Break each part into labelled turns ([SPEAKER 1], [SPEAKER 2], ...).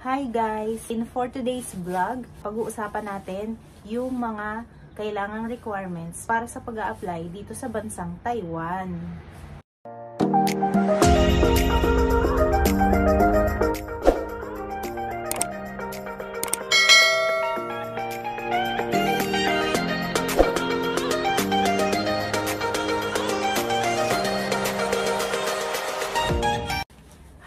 [SPEAKER 1] Hi guys! For today's vlog, pag-uusapan natin yung mga kailangang requirements para sa pag-a-apply dito sa bansang Taiwan.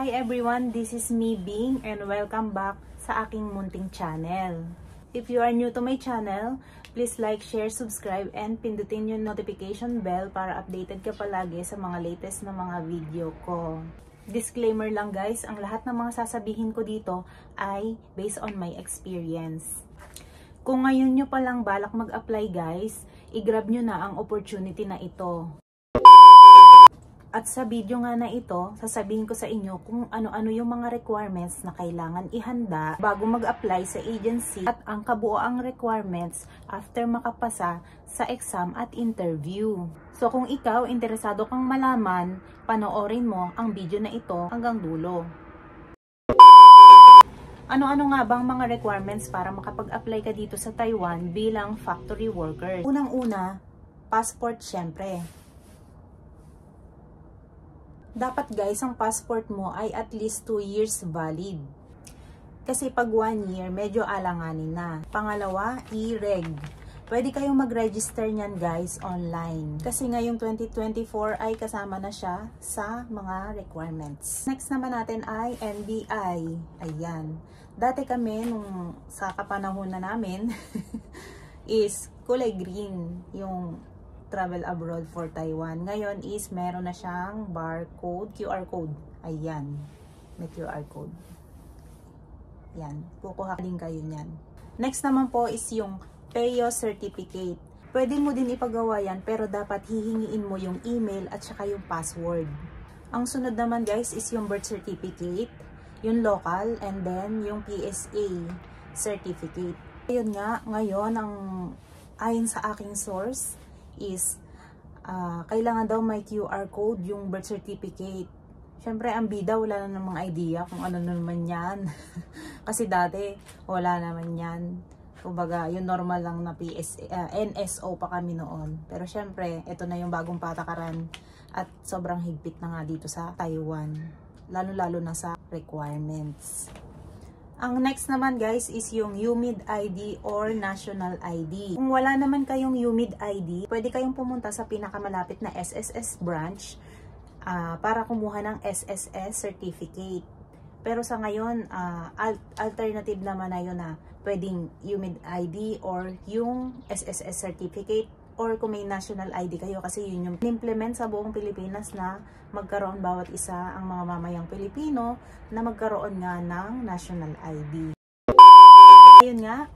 [SPEAKER 1] Hi everyone, this is me Bing and welcome back sa aking munting channel. If you are new to my channel, please like, share, subscribe, and pindutin yung notification bell para updated ka palagi sa mga latest na mga video ko. Disclaimer lang guys, ang lahat ng mga sasabihin ko dito ay based on my experience. Kung ngayon nyo palang balak mag-apply guys, i-grab nyo na ang opportunity na ito. At sa video nga na ito, sasabihin ko sa inyo kung ano-ano yung mga requirements na kailangan ihanda bago mag-apply sa agency at ang kabuoang requirements after makapasa sa exam at interview. So kung ikaw interesado kang malaman, panoorin mo ang video na ito hanggang dulo. Ano-ano nga bang mga requirements para makapag-apply ka dito sa Taiwan bilang factory worker? Unang-una, passport syempre. Dapat guys, ang passport mo ay at least 2 years valid. Kasi pag 1 year, medyo alanganin na. Pangalawa, e-reg. Pwede kayong mag-register nyan guys online. Kasi ngayong 2024 ay kasama na siya sa mga requirements. Next naman natin ay NBI. Ayan. Dati kami, nung sa kapanahon na namin, is kulay green yung travel abroad for Taiwan. Ngayon is meron na siyang barcode, QR code. Ayan. May QR code. Yan. Kukuha din kayo niyan. Next naman po is yung PEO certificate. Pwede mo din ipagawa yan pero dapat hihingiin mo yung email at saka yung password. Ang sunod naman guys is yung birth certificate, yung local, and then yung PSA certificate. Ayun nga, ngayon ang ayon sa aking source is kailangan daw may QR code yung birth certificate. Syempre ang bida wala na namang idea kung ano naman yan. Kasi dati wala naman yan. Kumbaga yung normal lang na NSO pa kami noon. Pero syempre ito na yung bagong patakaran at sobrang higpit na nga dito sa Taiwan. Lalo-lalo na sa requirements. Ang next naman guys is yung UMID ID or National ID. Kung wala naman kayong UMID ID, pwede kayong pumunta sa pinakamalapit na SSS branch para kumuha ng SSS certificate. Pero sa ngayon, alternative naman na yun na pwedeng UMID ID or yung SSS certificate or kung may National ID kayo kasi yun yung implement sa buong Pilipinas na magkaroon bawat isa ang mga mamayang Pilipino na magkaroon nga ng National ID. Ayun nga,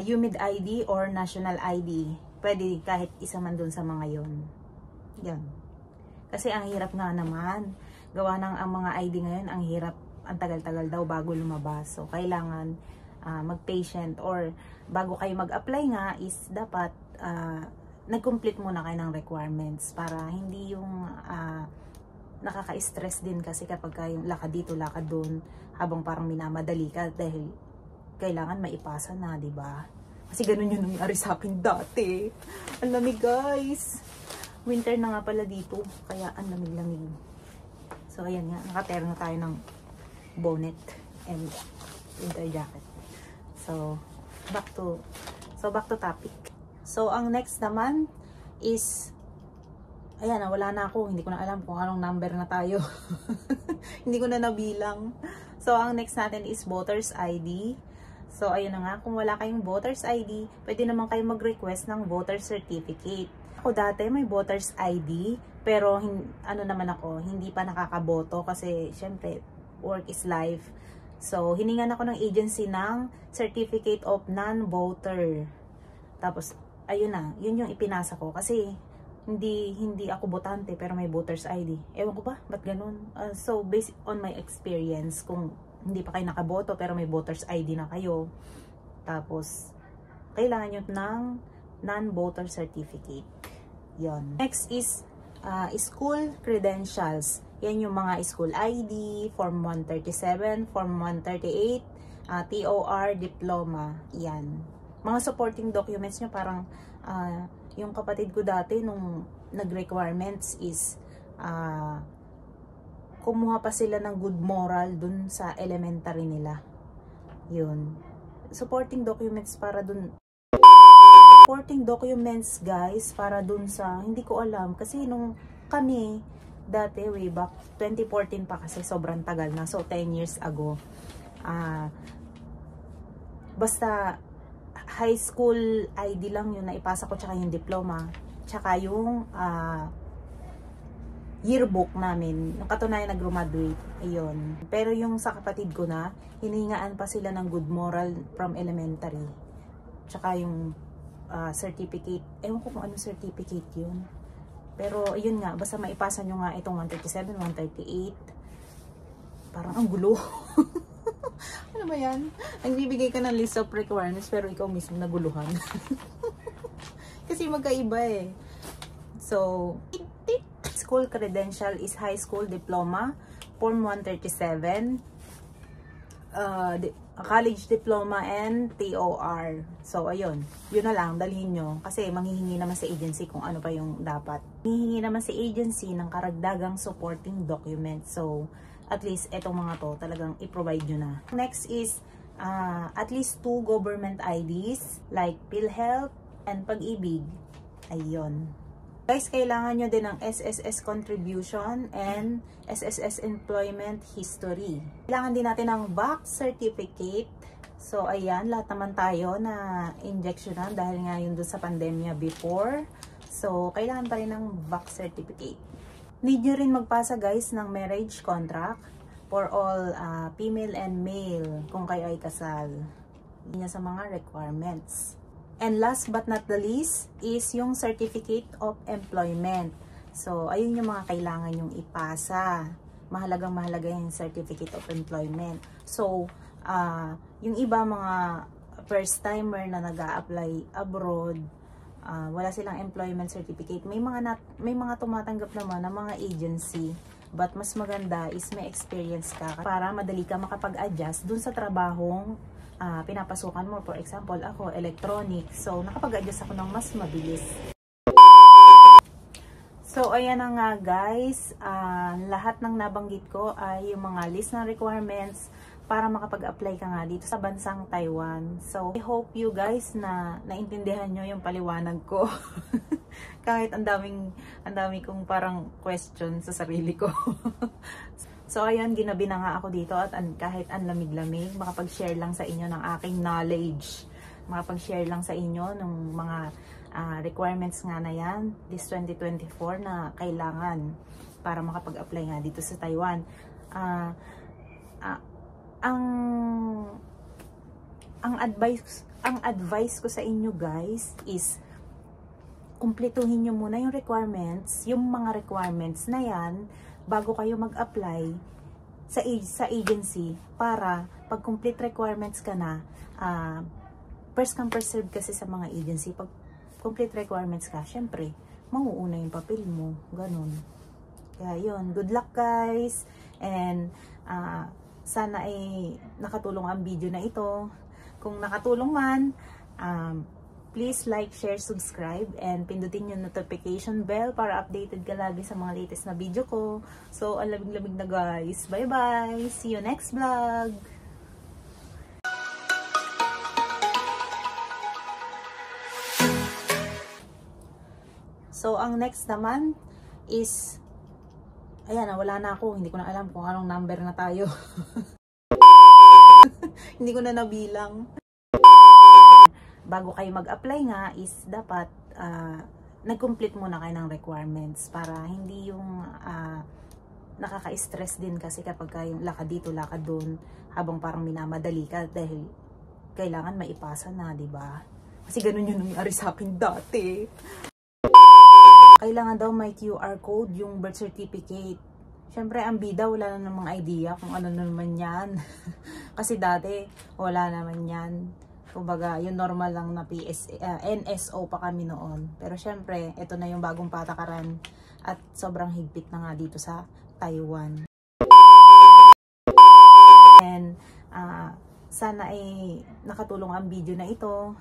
[SPEAKER 1] UMID ID or National ID. Pwede kahit isa man dun sa mga yun. Yan. Kasi ang hirap nga naman. Gawa ng ang mga ID ngayon, ang hirap, ang tagal-tagal daw bago lumabas. So, kailangan mag-patient or bago kayo mag-apply nga is dapat nag-complete muna kayo ng requirements para hindi yung nakaka-stress din kasi kapag kayong lakad dito, lakad doon habang parang minamadali ka dahil kailangan maipasa na, di ba? Kasi ganun yung nangyari sa akin dati. Ang lamig guys. Winter na nga pala dito, kaya ang lamig-lamig. So ayan nga, nakaterno tayo ng bonnet and winter jacket. So back to topic. So, ang next naman is, ayan, wala na ako. Hindi ko na alam kung anong number na tayo. Hindi ko na nabilang. So, ang next natin is voter's ID. So, ayun na nga. Kung wala kayong voter's ID, pwede naman kayo mag-request ng voter's certificate. Ako dati may voter's ID, pero ano naman ako, hindi pa nakakaboto kasi, syempre, work is life. So, hiningan ako ng agency ng Certificate of Non-Voter. Tapos, ayun na, yun yung ipinasa ko kasi hindi ako botante pero may voter's ID. Ewan ko ba, ba't ganun? So, based on my experience, kung hindi pa kayo nakaboto pero may voter's ID na kayo, tapos, kailangan nyo ng non-voter certificate. Yun. Next is school credentials. Yan yung mga school ID, Form 137, Form 138, TOR, diploma. Yan. Mga supporting documents nyo, parang yung kapatid ko dati nung nag-requirements is kumuha pa sila ng good moral dun sa elementary nila. Yun. Supporting documents para dun. Supporting documents guys para dun sa, hindi ko alam kasi nung kami dati way back 2014 pa kasi sobrang tagal na, so 10 years ago. Basta high school ID lang yung naipasa ko, tsaka yung diploma, tsaka yung yearbook namin, yung katunayan nag-graduate, ayun. Pero yung sa kapatid ko na, hiningaan pa sila ng good moral from elementary, tsaka yung certificate, ewan ko kung anong certificate yun. Pero, yun nga, basta maipasa nyo nga itong 137, 138. Parang ang gulo. Ano ba yan? Nagbibigay ka ng list of requirements, pero ikaw mismo naguluhan. Kasi magkaiba eh. So, school credential is high school diploma, Form 137, college diploma, and TOR. So, ayun. Yun na lang, dalhin nyo. Kasi manghihingi naman sa agency kung ano pa yung dapat. Manghihingi naman sa agency ng karagdagang supporting document. So, at least, etong mga to, talagang i-provide nyo na. Next is, at least 2 government IDs, like PhilHealth and Pag-ibig. Ayun. Guys, kailangan nyo din ng SSS contribution and SSS employment history. Kailangan din natin ng VAC certificate. So, ayan, lahat naman tayo na injectionan dahil nga yun doon sa pandemya before. So, kailangan pa rin ng VAC certificate. Need nyo rin magpasa guys ng marriage contract for all female and male kung kayo ay kasal. Yun sa mga requirements. And last but not the least is yung Certificate of Employment. So, ayun yung mga kailangan yung ipasa. Mahalagang mahalaga yung Certificate of Employment. So, yung iba mga first timer na nag-a-apply abroad, wala silang employment certificate. May mga tumatanggap naman ng mga agency. But mas maganda is may experience ka para madali ka makapag-adjust dun sa trabahong pinapasukan mo. For example, ako, electronics. So, nakapag-adjust ako ng mas mabilis. So, ayan na nga guys. Lahat ng nabanggit ko ay yung mga list ng requirements para makapag-apply ka nga dito sa bansang Taiwan. So, I hope you guys na naintindihan nyo yung paliwanag ko. Kahit ang dami kong parang question sa sarili ko. So, ayun, ginabi na nga ako dito at kahit ang lamig-lamig, makapag-share lang sa inyo ng aking knowledge. Makapag-share lang sa inyo ng mga requirements nga na yan, this 2024 na kailangan para makapag-apply nga dito sa Taiwan. Ang advice ko sa inyo guys is kumpletuhin nyo muna yung requirements, yung mga requirements na yan, bago kayo mag-apply sa agency para pag complete requirements ka na, first come first serve kasi sa mga agency. Pag complete requirements ka, syempre, mauuna yung papel mo. Ganun. Kaya yun, good luck guys. And sana ay nakatulong ang video na ito. Kung nakatulong man, please like, share, subscribe, and pindutin yung notification bell para updated ka lagi sa mga latest na video ko. So, ang lamig-lamig na guys. Bye-bye! See you next vlog! So, ang next naman is, ayan, wala na ako. Hindi ko na alam kung anong number na tayo. Hindi ko na nabilang. Bago kayo mag-apply nga is dapat nag-complete muna kayo ng requirements para hindi yung nakaka-stress din kasi kapag kayong lakad dito, lakad doon habang parang minamadali ka dahil kailangan maipasa na, di ba? Kasi ganun yung nangyari sa akin dati. Kailangan daw may QR code yung birth certificate. Syempre, ang bida, wala na namang idea kung ano naman yan. Kasi dati, wala naman yan. Kumbaga, yung normal lang na NSO pa kami noon. Pero syempre, ito na yung bagong patakaran at sobrang higpit na nga dito sa Taiwan. And sana ay nakatulong ang video na ito